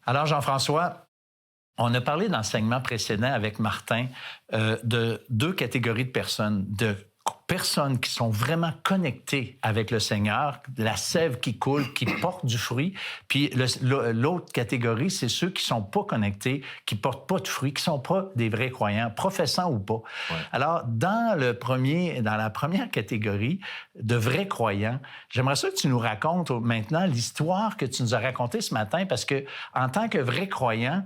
Alors, Jean-François, on a parlé dans le segment précédent avec Martin de deux catégories de personnes, de personnes qui sont vraiment connectées avec le Seigneur, la sève qui coule, qui porte du fruit. Puis l'autre catégorie, c'est ceux qui sont pas connectés, qui portent pas de fruits, qui sont pas des vrais croyants, professants ou pas. Ouais. Alors, dans la première catégorie de vrais croyants, j'aimerais ça que tu nous racontes maintenant l'histoire que tu nous as racontée ce matin, parce que en tant que vrai croyant,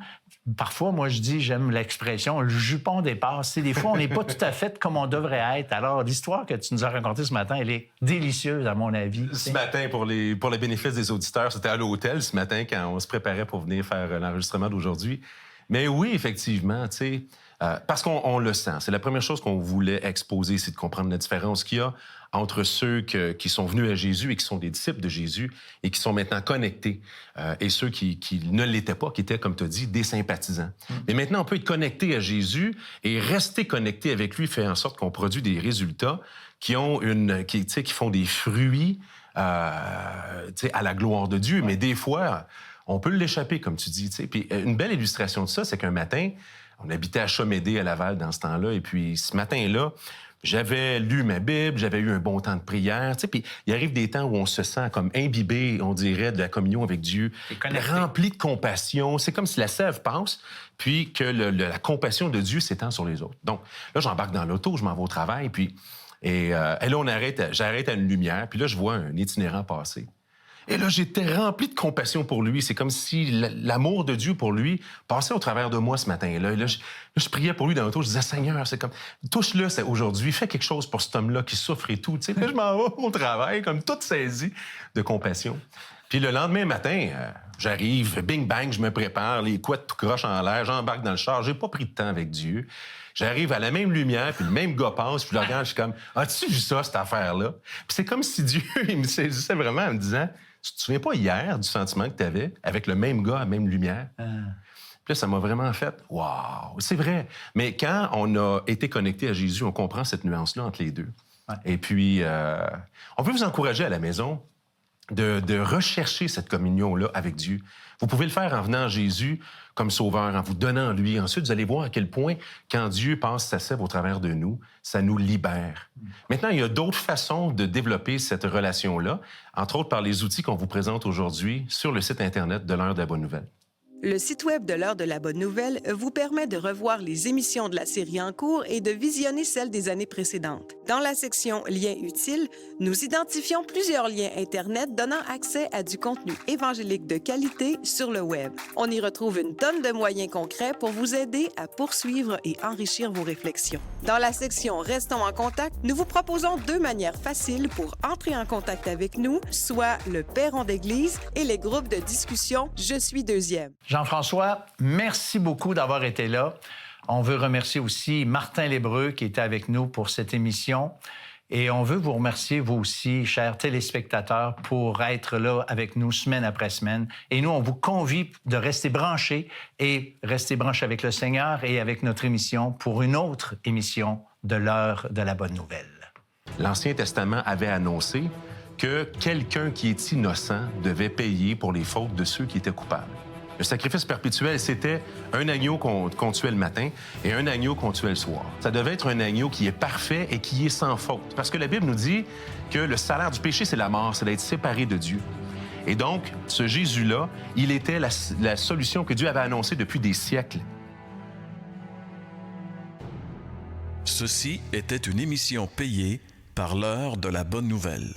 parfois, moi, je dis, j'aime l'expression, le jupon dépasse. Des fois, on n'est pas tout à fait comme on devrait être. Alors, l'histoire que tu nous as racontée ce matin, elle est délicieuse, à mon avis. Ce matin, pour le bénéfice des auditeurs, c'était à l'hôtel ce matin quand on se préparait pour venir faire l'enregistrement d'aujourd'hui. Mais oui, effectivement, tu sais, parce qu'on le sent. C'est la première chose qu'on voulait exposer, c'est de comprendre la différence qu'il y a entre ceux qui sont venus à Jésus et qui sont des disciples de Jésus et qui sont maintenant connectés, et ceux qui ne l'étaient pas, qui étaient, comme tu as dit, des sympathisants. Mais maintenant, on peut être connecté à Jésus et rester connecté avec lui fait en sorte qu'on produit des résultats qui font des fruits à la gloire de Dieu. Mais des fois, on peut l'échapper, comme tu dis. Puis une belle illustration de ça, c'est qu'un matin, on habitait à Chamédé, à Laval, dans ce temps-là. Et puis, ce matin-là, j'avais lu ma Bible, j'avais eu un bon temps de prière. Puis, il arrive des temps où on se sent comme imbibé, on dirait, de la communion avec Dieu, rempli de compassion. C'est comme si la sève passe, puis que la compassion de Dieu s'étend sur les autres. Donc, là, j'embarque dans l'auto, je m'en vais au travail, et là, j'arrête à une lumière, puis là, je vois un itinérant passer. Et là, j'étais rempli de compassion pour lui. C'est comme si l'amour de Dieu pour lui passait au travers de moi ce matin-là. Et là, je priais pour lui dans l'auto. Je disais, Seigneur, c'est comme, touche-le aujourd'hui. Fais quelque chose pour cet homme-là qui souffre et tout. Puis là, je m'en vais au travail, comme toute saisie de compassion. Puis le lendemain matin, j'arrive, bing bang, je me prépare, les couettes tout croche en l'air, j'embarque dans le char. J'ai pas pris de temps avec Dieu. J'arrive à la même lumière, puis le même gars passe, puis je le regarde, je suis comme, as-tu vu ça, cette affaire-là? Puis c'est comme si Dieu, il me saisissait vraiment en me disant, tu te souviens pas hier du sentiment que tu avais avec le même gars à la même lumière? Puis là, ça m'a vraiment fait, waouh, c'est vrai. Mais quand on a été connecté à Jésus, on comprend cette nuance-là entre les deux. Ouais. Et puis, on peut vous encourager à la maison de rechercher cette communion-là avec Dieu. Vous pouvez le faire en venant à Jésus comme sauveur, en vous donnant à lui. Ensuite, vous allez voir à quel point, quand Dieu passe sa sève au travers de nous, ça nous libère. Maintenant, il y a d'autres façons de développer cette relation-là, entre autres par les outils qu'on vous présente aujourd'hui sur le site Internet de l'Heure de la Bonne Nouvelle. Le site web de l'Heure de la Bonne Nouvelle vous permet de revoir les émissions de la série en cours et de visionner celles des années précédentes. Dans la section « Liens utiles », nous identifions plusieurs liens Internet donnant accès à du contenu évangélique de qualité sur le web. On y retrouve une tonne de moyens concrets pour vous aider à poursuivre et enrichir vos réflexions. Dans la section « Restons en contact », nous vous proposons deux manières faciles pour entrer en contact avec nous, soit le Perron d'Église et les groupes de discussion « Je suis deuxième ». Jean-François, merci beaucoup d'avoir été là. On veut remercier aussi Martin L'Hébreu qui était avec nous pour cette émission. Et on veut vous remercier, vous aussi, chers téléspectateurs, pour être là avec nous semaine après semaine. Et nous, on vous convie de rester branchés et rester branchés avec le Seigneur et avec notre émission pour une autre émission de l'Heure de la Bonne Nouvelle. L'Ancien Testament avait annoncé que quelqu'un qui est innocent devait payer pour les fautes de ceux qui étaient coupables. Le sacrifice perpétuel, c'était un agneau qu'on tuait le matin et un agneau qu'on tuait le soir. Ça devait être un agneau qui est parfait et qui est sans faute. Parce que la Bible nous dit que le salaire du péché, c'est la mort, c'est d'être séparé de Dieu. Et donc, ce Jésus-là, il était la solution que Dieu avait annoncée depuis des siècles. Ceci était une émission payée par l'Heure de la Bonne Nouvelle.